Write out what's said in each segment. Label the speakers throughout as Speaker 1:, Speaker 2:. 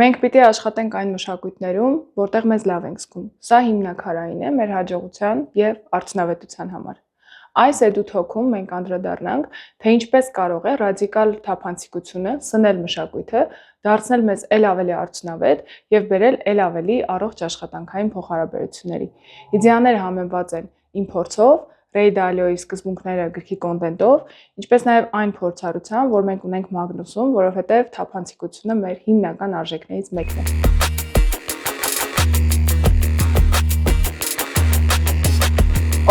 Speaker 1: Մենք պիտի աշխատենք այն մշակույթներում, որտեղ մեզ լավ ենք զգում։ Սա հիմնաքարային է մեր հաջողության և արդյունավետության համար։ Այս էդութոքում մենք անդրադառնանք, թե ինչպես կարող է ռադիկալ թափանցիկությունը սնել մշակույթը, դարձնել մեզ էլ ավելի արդյունավետ և բերել էլ ավելի առողջ աշխատանքային փոխհարաբերությունների։ Իդեաները համեմված են իմ փորձով, Ռեյ Դալիոյի սկզբունքները գրքի կոնտենտով, ինչպես նաև այն փորձառությամբ, որ մենք ունենք Մագնուսում, որովհետև թափանցիկությունը մեր հիմնական արժեքներից մեկն է։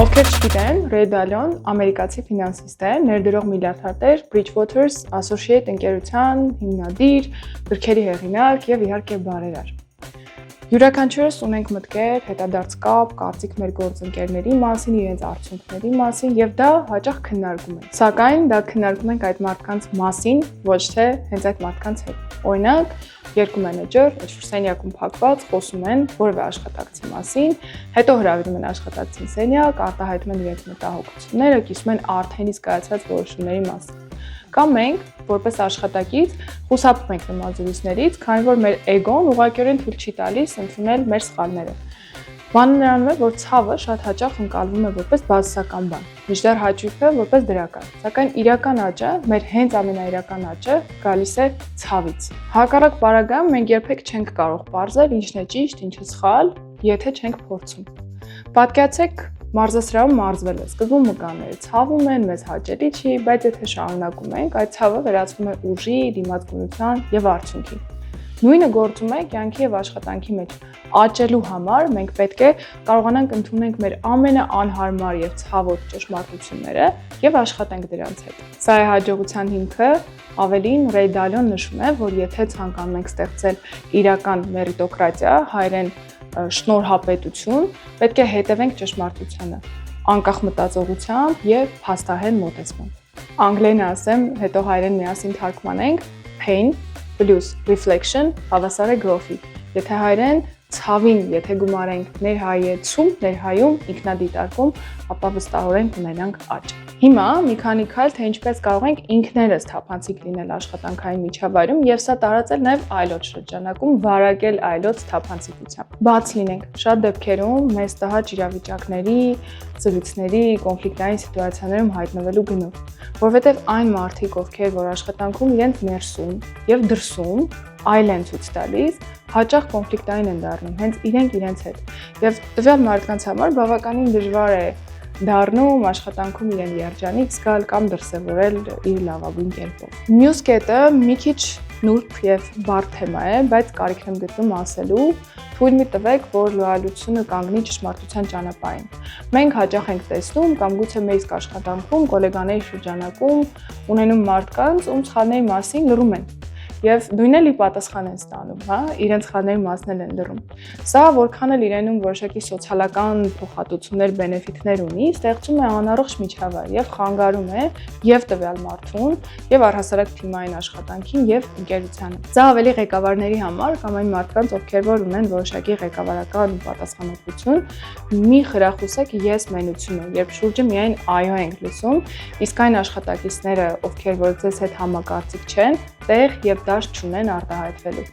Speaker 1: Ովքեր չգիտեն, Ռեյ Դալիոն ամերիկացի ֆինանսիստ է, ներդրող միլիարդատեր, Bridgewater Associates ընկերության հիմնադիր, գրքերի հեղինակ և իհարկե բարերար։ Յուրաքանչյուրս ունենք մտքեր, հետադարձ կապ, կարծիք մեր գործընկերների մասին, իրենց արդյունքների մասին և դա հաճախ քննարկում ենք։ Սակայն դա քննարկում ենք այդ մարդկանց մասին, ոչ թե հենց այդ մարդկանց հետ։ Օրինակ, երկու մենեջեր ինչ-որ սենյակում փակված խոսում են որևէ աշխատակցի մասին, հետո հրավիրում են աշխատակցին սենյակ, արտահայտում են իրենց մտահոգությունները, կիսում են արդեն իսկ կայացած որոշումների մասին։ Կամ մենք, որպես աշխատակից, խուսափում ենք նման զրույցներից, քանի որ մեր էգոն ուղղակիորեն թույլ չի տալիս ընդունել մեր սխալները։ Բանը նրանում է, որ ցավը շատ հաճախ ընկալվում է որպես բացասական բան, մինչդեռ հաճույքը որպես դրական։ Սակայն իրական աճը, մեր հենց ամենաիրական աճը գալիս է ցավից։ Հակառակ պարագայում մենք երբեք չենք կարող պարզել ինչն է ճիշտ, ինչը սխալ, եթե չենք փորձում։ Պատկերացեք, մարզասրահում մարզվել է, սկզբում մկանները ցավում են, մեզ հաճելի չի, բայց եթե շարունակում ենք, այդ ցավը վերածվում է ուժի, դիմացկունության և արդյունքի։ Նույնը գործում է կյանքի և աշխատանքի մեջ։ Աճելու համար մենք պետք է կարողանանք ընդունել մեր ամենաանհարմար և ցավոտ ճշմարտությունները և աշխատենք դրանց հետ։ Սա է հաջողության հիմքը, ավելին Ռեյ Դալիոն նշում է, որ եթե ցանկանում ենք ստեղծել իրական մերիտոկրատիա, հայերեն շնորհապետություն, պետք է հետևենք ճշմարտությանը, անկախ մտածողությամբ և փաստահեն մոտեցմամբ։ Անգլերեն ասեմ, հետո հայերեն միասին թարգմանենք, pain plus reflection հավասար է growth-ի։ Եթե հայերեն ցավին, եթե գումարենք ներհայում ինքնադիտարկում, ապա վստահորեն կունենանք աճ։ Հիմա մի քանի քայլ, թե ինչպես կարող ենք ինքներս թափանցիկ լինել աշխատանքային միջավայրում և սա տարածել նաև այլոց շրջանակում, վարակել այլոց թափանցիկությամբ։ Բաց լինենք, շատ դեպքերում մեզ տհաճ իրավիճակների, զրույցների, կոնֆլիկտային սիտուացիաներում հայտնվելու գնով, որովհետև այն մարդիկ, ովքեր որ աշխատանքում իրենց ներսում և դրսում այլ են ցույց տալիս, հաճախ կոնֆլիկտային են դառնում, հենց իրենք իրենց հետ։ Եվ տվյալ մարդկանց համար բավականին դժվար է դառնում աշխատանքում իրեն երջանիկ զգալ կամ դրսևորել իր լավագույն կերպով։ Մյուս կետը մի քիչ նուրբ և բարդ թեմա է, բայց կարիք եմ գտնում ասելու, թույլ մի տվեք, որ լոյալությունը կանգնի ճշմարտության ճանապարհին։ Մենք հաճախ ենք տեսնում կամ գուցե մեր իսկ աշխատանքում, գոլեգաների շրջանակում ունենում մարդկանց, ում սխալների մասին լռում են։ Եվ նույնն էլ ի պատասխան են ստանում, իրենց սխալների մասն են լռում։ Սա որքան էլ իրենում որոշակի սոցիալական փոխհատուցումներ, բենեֆիտներ ունի, ստեղծում է անառողջ միջավայր եւ խանգարում է եւ տվյալ մարդուն, եւ առհասարակ թիմային աշխատանքին եւ ընկերությանը։ Սա ավելի ղեկավարների համար կամ այն մարդկանց, ովքեր որ ունեն որոշակի ղեկավարական պատասխանատվություն, մի խրախուսեք ես մենությունը, երբ շուրջը միայն այո ենք լսում, իսկ այն աշխատակիցները, ովքեր որ ձեզ հետ համակարծիք չեն, տեղ եւ դաշտ չունեն արտահայտվելու։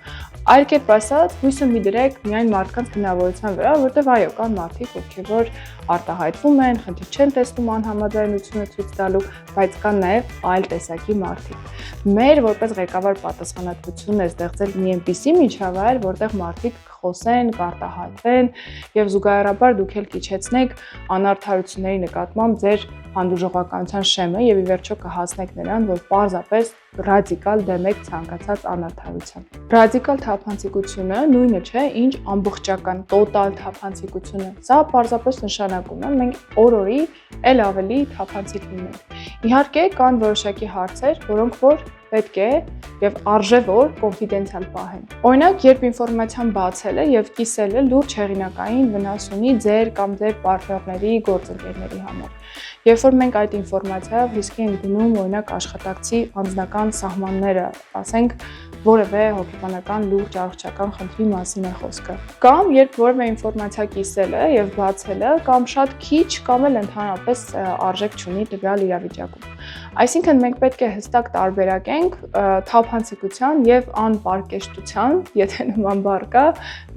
Speaker 1: Այլ կերպ ասած, հույսը մի դրեք միայն մարդկանց բնավորության վրա, որտեղ այո, կան մարդիկ, ովքեր որ արտահայտվում են, խնդիր չեն տեսնում անհամաձայնությունը ցույց տալու, բայց կան նաև այլ տեսակի մարդիկ։ Մեր որպես ղեկավար պատասխանատվությունն է ստեղծել մի այնպիսի միջավայր, որտեղ մարդիկ խոսեն, կարտահայտվեն եւ զուգահեռաբար դուք էլ կիչեցնեք անարդարությունների նկատմամբ ձեր հանդուրժողականության շեմը եւ ի վերջո կհասնեք նրան, որ պարզապես ռադիկալ դեմ եք ցանկացած անարդարության։ Ռադիկալ թափանցիկությունը նույնը չէ, ինչ ամբողջական, տոտալ թափանցիկությունը։ Սա պարզապես նշանակում է մենք օր-օրի էլ ավելի թափանցիկ լինենք։ Իհարկե, կան որոշակի հարցեր, որոնք որ պետք է եւ արժե որ կոնֆիդենցիալ պահեն։ Օրինակ, երբ ինֆորմացիան բացելը եւ կիսելը լուրջ հեղինակային վնաս ունի ձեր կամ ձեր պարտներների, գործընկերների համար։ Երբ որ մենք այդ ինֆորմացիայով ռիսկի ենք դնում, օրինակ աշխատակցի անձնական սահմանները, ասենք որևէ հոգեբանական լուրջ առողջական խնդրի մասին է խոսքը։ Կամ երբ որևէ ինֆորմացիա կիսելը եւ բացելը կամ շատ քիչ կամ էլ ընդհանրապես արժեք չունի տվյալ իրավիճակում։ Այսինքն մենք պետք է հստակ տարբերակենք թափանցիկության եւ անպարկեշտության, եթե նման բառ կա,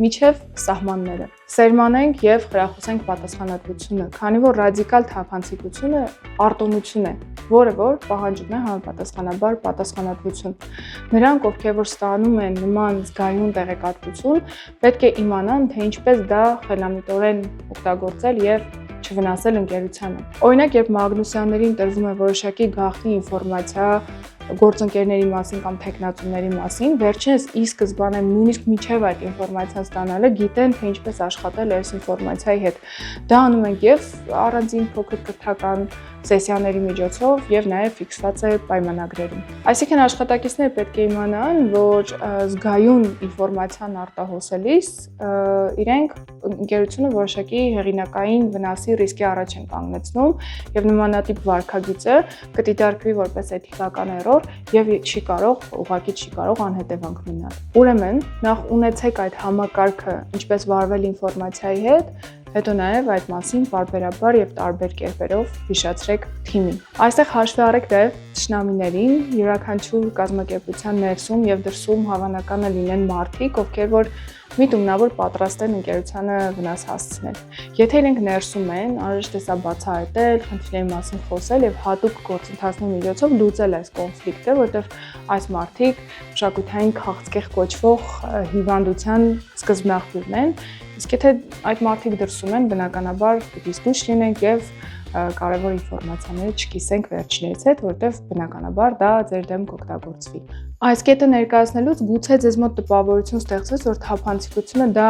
Speaker 1: միջև սահմանները։ Սերմանենք եւ խրախուսենք պատասխանատվությունը, քանի որ ռադիկալ թափանցիկությունը արտոնություն է, որը որ պահանջում է համապատասխանաբար պատասխանատվություն։ Նրանք, ովքեր որ ստանում են նման զգայուն տեղեկատվություն, պետք է իմանան, թե ինչպես դա խելամիտորեն օգտագործել եւ չվնասել ընկերությանը։ Օրինակ, երբ Մագնուսյաններին տրվում է որոշակի գաղտնի ինֆորմացիա գործընկերների մասին կամ տեխնացուների մասին, վերջինս ի սկզբանե նույնիսկ միջև այդ ինֆորմացիան ստանալը գիտեն, թե ինչպես աշխատել այս ինֆորմացիայի հետ։ Դա անում ենք եւ առանձին փոքր կրթական սեսիաների միջոցով եւ նաեւ ֆիքսված է պայմանագրերում։ Այսինքն աշխատակիցները պետք է իմանան, որ զգայուն ինֆորմացիան արտահոսելիս իրենք ընկերությունը որոշակի հեղինակային վնասի ռիսկի առաջ են կանգնեցնում եւ նմանատիպ վարքագիծը կդիտարկվի որպես էթիկական էրոր եւ ուղղակի չի կարող անհետևանք մնալ։ Ուրեմն, նախ ունեցեք այդ համակարգը, ինչպես վարվել ինֆորմացիայի հետ, հետո նաև այդ մասին պարբերաբար եւ տարբեր կերպերով հիշեցրեք թիմին։ Այստեղ հաշվի առեք նաև ճշնամիներին, յուրաքանչյուր կազմակերպության ներսում եւ դրսում հավանական է լինեն մարդիկ, ովքեր որ միտումնավոր պատրաստ են ընկերությանը վնաս հասցնել։ Եթե իրենք ներսում են, անհրաժեշտ է սա բացահայտել, խնդիրների մասին խոսել եւ հատուկ գործընթացների միջոցով լուծել այս կոնֆլիկտը, որտեղ այս մարդիկ մշակութային քաղցկեղ կոչվող հիվանդության սկզբնաղբյուրն են, իսկ եթե այդ մարդիկ դրսում են, բնականաբար պիտի զգույշ լինենք եւ կարևոր ինֆորմացիաները չկիսենք վերջիններից հետ, որտեղ բնականաբար դա ձեր դեմ կօգտագործվի։ Այս կետը ներկայացնելուց գուցե ձեզ մոտ տպավորություն ստեղծվեց, որ թափանցիկությունը դա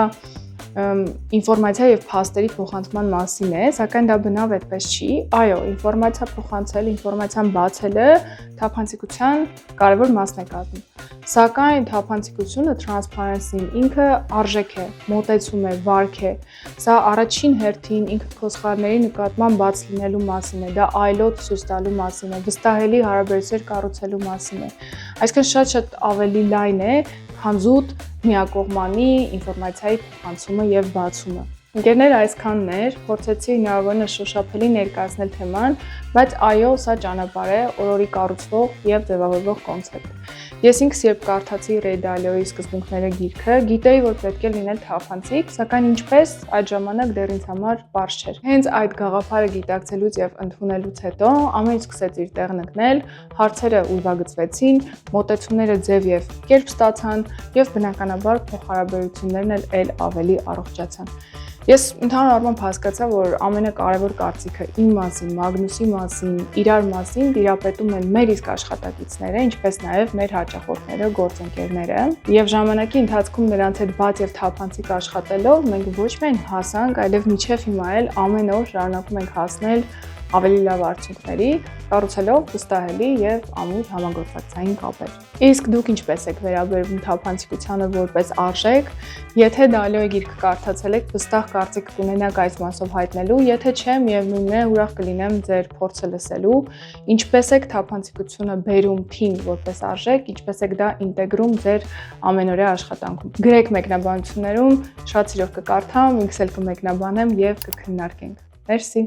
Speaker 1: ինֆորմացիա եւ փաստերի փոխանցման մասին է, սակայն դա բնավ այդպես չի։ Այո, ինֆորմացիա փոխանցել, ինֆորմացիան բացելը թափանցիկության կարևոր մասն է կազմում։ Սակայն թափանցիկությունը, transparency-ն ինքը արժեք է, մոտեցում է, վարք է։ Սա առաջին հերթին ինքը փոխարների նկատմամբ բաց լինելու մասին է, դա այլոց ցույց տալու մասին է, վստահելի հարաբերություններ կառուցելու մասին է։ Այսինքն շատ ավելի լայն է, քան զուտ միակողմանի ինֆորմացիայի փոխանցումը եւ բացումը։ Ընկերներ, այսքանն էր, փորձեցի հնարավորինս շոշափելի ներկայացնել թեման, բայց այո, սա ճանապարհ է օրորի կառուցվող եւ ձևավորվող կոնցեպտ։ Ես ինքս երբ կարդացի Ray Dalio-ի սկզբունքները գիրքը, գիտեի, որ պետք է լինել թափանցիկ, սակայն ինչպես այդ ժամանակ դեռ ինձ համար պարզ չէր։ Հենց այդ գաղափարը գիտակցելուց եւ ընդունելուց հետո ամեն ինչ սկսեց իր տեղն ընկնել, հարցերը ուրվագծվեցին, մոտեցումները ձև եւ կերպ ստացան եւ բնականաբար փոխհարաբերություններն էլ ավելի առողջացան։ Ես ընդհանուր առմամբ հասկացա, որ ամենակարևոր կարծիքը իմ մասին, Մագնուսի մասին, իրար մասին տիրապետում են մեր իսկ աշխատակիցները, ինչպես նաև մեր հաճախորդները, գործընկերները։ Եվ ժամանակի ընթացքում նրանց հետ բաց եւ թափանցիկ աշխատելով մենք ոչ միայն հասանք, այլև մինչև հիմա էլ ամեն օր շարունակում ենք հասնել ավելի լավ արդյունքների, կառուցելով վստահելի եւ ամուր համագործակցային կապեր։ Իսկ դուք ինչպես եք վերաբերվում թափանցիկությանը որպես արժեք, եթե Dalio-ի գիրքը կարդացել եք, վստահ կարծիք կունենաք այս մասով հայտնելու, եթե չէ, միևնույնն է, ուրախ կլինեմ ձեր փորձը լսելու, ինչպես եք թափանցիկությունը բերում թիմ որպես արժեք, ինչպես եք դա ինտեգրում ձեր ամենօրյա աշխատանքում։ Գրեք մեկնաբանություններում, շատ սիրով կկարդամ, ինքս էլ կմեկնաբանեմ եւ կքննարկենք։ Մերսի։